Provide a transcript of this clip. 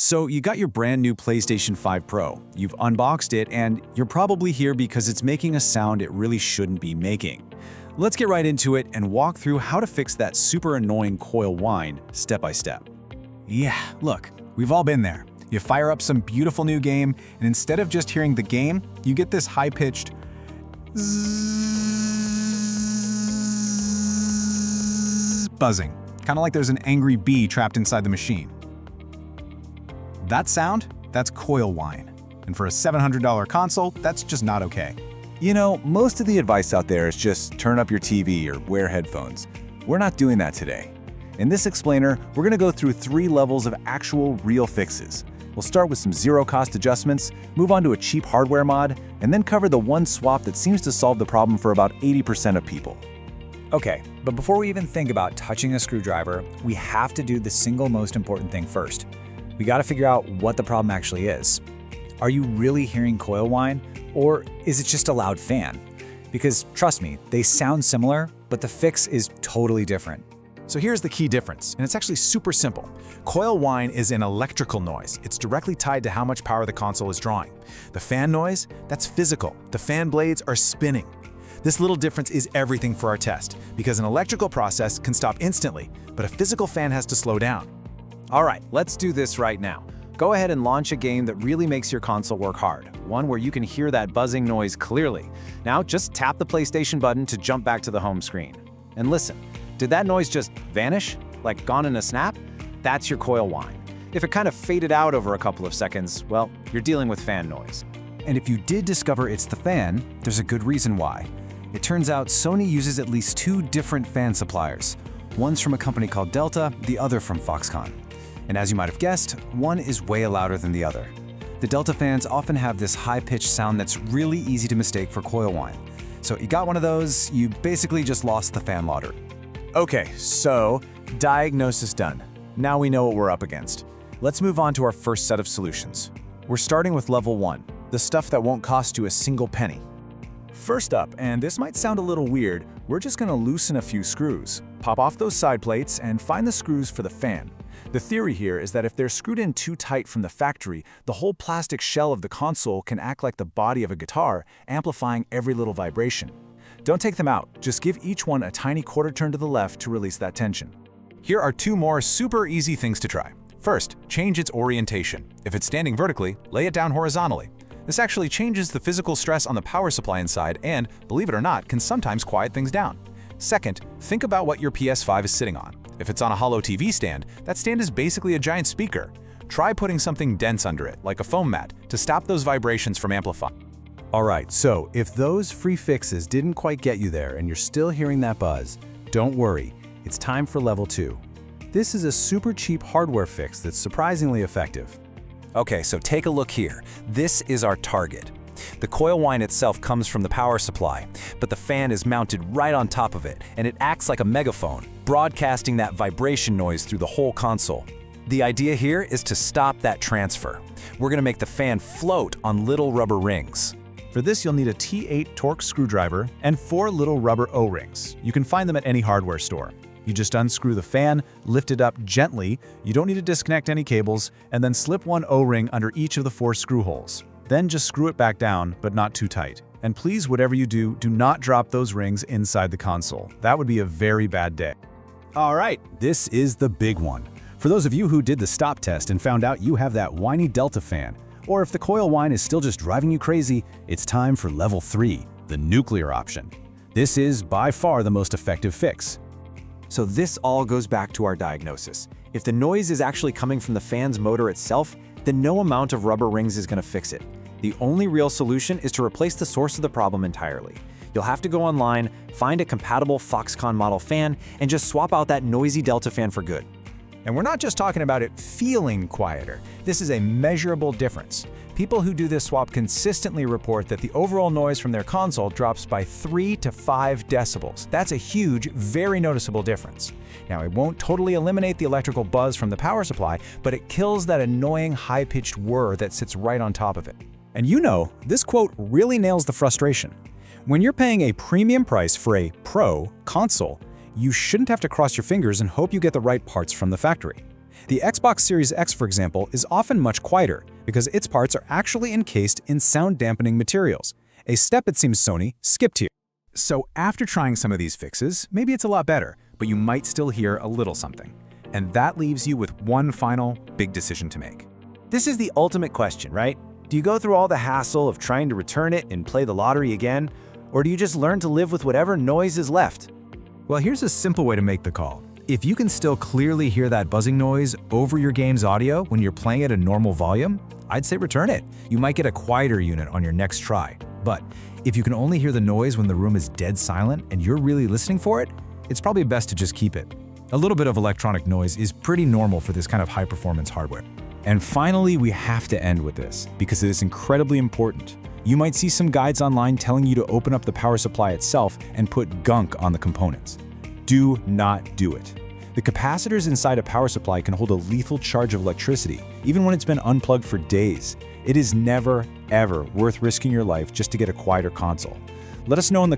So you got your brand new PlayStation 5 Pro, you've unboxed it, and you're probably here because it's making a sound it really shouldn't be making. Let's get right into it and walk through how to fix that super annoying coil whine step by step. Yeah, look, we've all been there. You fire up some beautiful new game, and instead of just hearing the game, you get this high-pitched buzzing, kind of like there's an angry bee trapped inside the machine. That sound, that's coil whine. And for a $700 console, that's just not okay. You know, most of the advice out there is just turn up your TV or wear headphones. We're not doing that today. In this explainer, we're going to go through 3 levels of actual real fixes. We'll start with some zero-cost adjustments, move on to a cheap hardware mod, and then cover the one swap that seems to solve the problem for about 80% of people. Okay, but before we even think about touching a screwdriver, we have to do the single most important thing first. We got to figure out what the problem actually is. Are you really hearing coil whine, or is it just a loud fan? Because trust me, they sound similar, but the fix is totally different. So here's the key difference, and it's actually super simple. Coil whine is an electrical noise. It's directly tied to how much power the console is drawing. The fan noise, that's physical. The fan blades are spinning. This little difference is everything for our test, because an electrical process can stop instantly, but a physical fan has to slow down. All right, let's do this right now. Go ahead and launch a game that really makes your console work hard, one where you can hear that buzzing noise clearly. Now just tap the PlayStation button to jump back to the home screen. And listen, did that noise just vanish? Like gone in a snap? That's your coil whine. If it kind of faded out over a couple of seconds, well, you're dealing with fan noise. And if you did discover it's the fan, there's a good reason why. It turns out Sony uses at least 2 different fan suppliers. One's from a company called Delta, the other from Foxconn. And as you might have guessed, one is way louder than the other. The Delta fans often have this high-pitched sound that's really easy to mistake for coil whine. So you got one of those, you basically just lost the fan lottery. Okay, so diagnosis done. Now we know what we're up against. Let's move on to our first set of solutions. We're starting with level 1, the stuff that won't cost you a single penny. First up, and this might sound a little weird, we're just going to loosen a few screws. Pop off those side plates and find the screws for the fan. The theory here is that if they're screwed in too tight from the factory, the whole plastic shell of the console can act like the body of a guitar, amplifying every little vibration. Don't take them out, just give each one a tiny quarter turn to the left to release that tension. Here are 2 more super easy things to try. First, change its orientation. If it's standing vertically, lay it down horizontally. This actually changes the physical stress on the power supply inside and, believe it or not, can sometimes quiet things down. Second, think about what your PS5 is sitting on. If it's on a hollow TV stand, that stand is basically a giant speaker. Try putting something dense under it, like a foam mat, to stop those vibrations from amplifying. Alright, so if those free fixes didn't quite get you there and you're still hearing that buzz, don't worry, it's time for level 2. This is a super cheap hardware fix that's surprisingly effective. Okay, so take a look here. This is our target. The coil whine itself comes from the power supply, but the fan is mounted right on top of it, and it acts like a megaphone, broadcasting that vibration noise through the whole console. The idea here is to stop that transfer. We're going to make the fan float on little rubber rings. For this, you'll need a T8 Torx screwdriver and 4 little rubber O-rings. You can find them at any hardware store. You just unscrew the fan, lift it up gently, you don't need to disconnect any cables, and then slip one O-ring under each of the 4 screw holes. Then just screw it back down, but not too tight. And please, whatever you do, do not drop those rings inside the console. That would be a very bad day. All right, this is the big one. For those of you who did the stop test and found out you have that whiny Delta fan, or if the coil whine is still just driving you crazy, it's time for level 3, the nuclear option. This is by far the most effective fix. So this all goes back to our diagnosis. If the noise is actually coming from the fan's motor itself, then no amount of rubber rings is going to fix it. The only real solution is to replace the source of the problem entirely. You'll have to go online, find a compatible Foxconn model fan, and just swap out that noisy Delta fan for good. And we're not just talking about it feeling quieter. This is a measurable difference. People who do this swap consistently report that the overall noise from their console drops by 3 to 5 decibels. That's a huge, very noticeable difference. Now, it won't totally eliminate the electrical buzz from the power supply, but it kills that annoying high-pitched whir that sits right on top of it. And you know, this quote really nails the frustration. When you're paying a premium price for a Pro console, you shouldn't have to cross your fingers and hope you get the right parts from the factory. The Xbox Series X, for example, is often much quieter because its parts are actually encased in sound-dampening materials, a step it seems Sony skipped here. So after trying some of these fixes, maybe it's a lot better, but you might still hear a little something. And that leaves you with one final big decision to make. This is the ultimate question, right? Do you go through all the hassle of trying to return it and play the lottery again? Or do you just learn to live with whatever noise is left? Well, here's a simple way to make the call. If you can still clearly hear that buzzing noise over your game's audio when you're playing at a normal volume, I'd say return it. You might get a quieter unit on your next try. But if you can only hear the noise when the room is dead silent and you're really listening for it, it's probably best to just keep it. A little bit of electronic noise is pretty normal for this kind of high-performance hardware. And finally, we have to end with this, because it is incredibly important. You might see some guides online telling you to open up the power supply itself and put gunk on the components. Do not do it. The capacitors inside a power supply can hold a lethal charge of electricity, even when it's been unplugged for days. It is never, ever worth risking your life just to get a quieter console. Let us know in the comments